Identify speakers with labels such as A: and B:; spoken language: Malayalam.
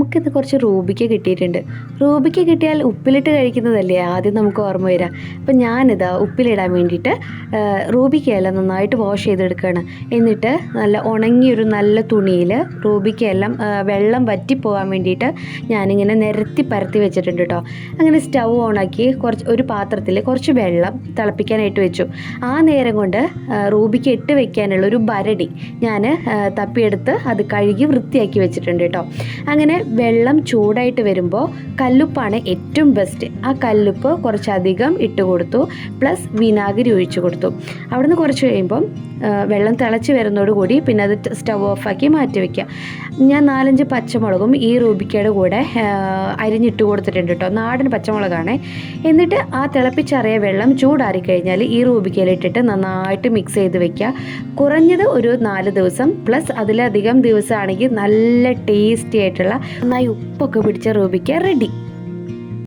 A: നമുക്കിന്ന് കുറച്ച് റൂബിക്ക കിട്ടിയിട്ടുണ്ട്. റൂബിക്ക കിട്ടിയാൽ ഉപ്പിലിട്ട് കഴിക്കുന്നതല്ലേ ആദ്യം നമുക്ക് ഓർമ്മ വരിക. അപ്പം ഞാനിതാ ഉപ്പിലിടാൻ വേണ്ടിയിട്ട് റൂബിക്കയെല്ലാം നന്നായിട്ട് വാഷ് ചെയ്തെടുക്കുകയാണ്. എന്നിട്ട് നല്ല ഉണങ്ങിയൊരു നല്ല തുണിയിൽ റൂബിക്കയെല്ലാം വെള്ളം വറ്റിപ്പോകാൻ വേണ്ടിയിട്ട് ഞാനിങ്ങനെ നിരത്തി പരത്തി വെച്ചിട്ടുണ്ട് കേട്ടോ. അങ്ങനെ സ്റ്റൗ ഓണാക്കി ഒരു പാത്രത്തിൽ കുറച്ച് വെള്ളം തിളപ്പിക്കാനായിട്ട് വെച്ചു. ആ നേരം കൊണ്ട് റൂബിക്ക ഇട്ട് വെക്കാനുള്ള ഒരു ഭരടി ഞാൻ തപ്പിയെടുത്ത് അത് കഴുകി വൃത്തിയാക്കി വെച്ചിട്ടുണ്ട് കേട്ടോ. അങ്ങനെ വെള്ളം ചൂടായിട്ട് വരുമ്പോൾ കല്ലുപ്പാണ് ഏറ്റവും ബെസ്റ്റ്. ആ കല്ലുപ്പ് കുറച്ചധികം ഇട്ട് കൊടുത്തു, പ്ലസ് വിനാഗിരി ഒഴിച്ചു കൊടുത്തു. അവിടുന്ന് കുറച്ച് കഴിയുമ്പം വെള്ളം തിളച്ച് വരുന്നതോടുകൂടി പിന്നെ അത് സ്റ്റവ് ഓഫാക്കി മാറ്റി വയ്ക്കുക. ഞാൻ 4-5 പച്ചമുളകും ഈ റൂബിക്കയുടെ കൂടെ അരിഞ്ഞിട്ട് കൊടുത്തിട്ടുണ്ട് കേട്ടോ, നാടൻ പച്ചമുളകാണ്. എന്നിട്ട് ആ തിളപ്പിച്ചറിയ വെള്ളം ചൂടാറിക്കഴിഞ്ഞാൽ ഈ റൂബിക്കയിലിട്ടിട്ട് നന്നായിട്ട് മിക്സ് ചെയ്ത് വെക്കുക. കുറഞ്ഞത് ഒരു 4 ദിവസം, പ്ലസ് അതിലധികം ദിവസമാണെങ്കിൽ നല്ല ടേസ്റ്റി ആയിട്ടുള്ള നന്നായി ഉപ്പൊക്കെ പിടിച്ച റൂബിക്ക റെഡി.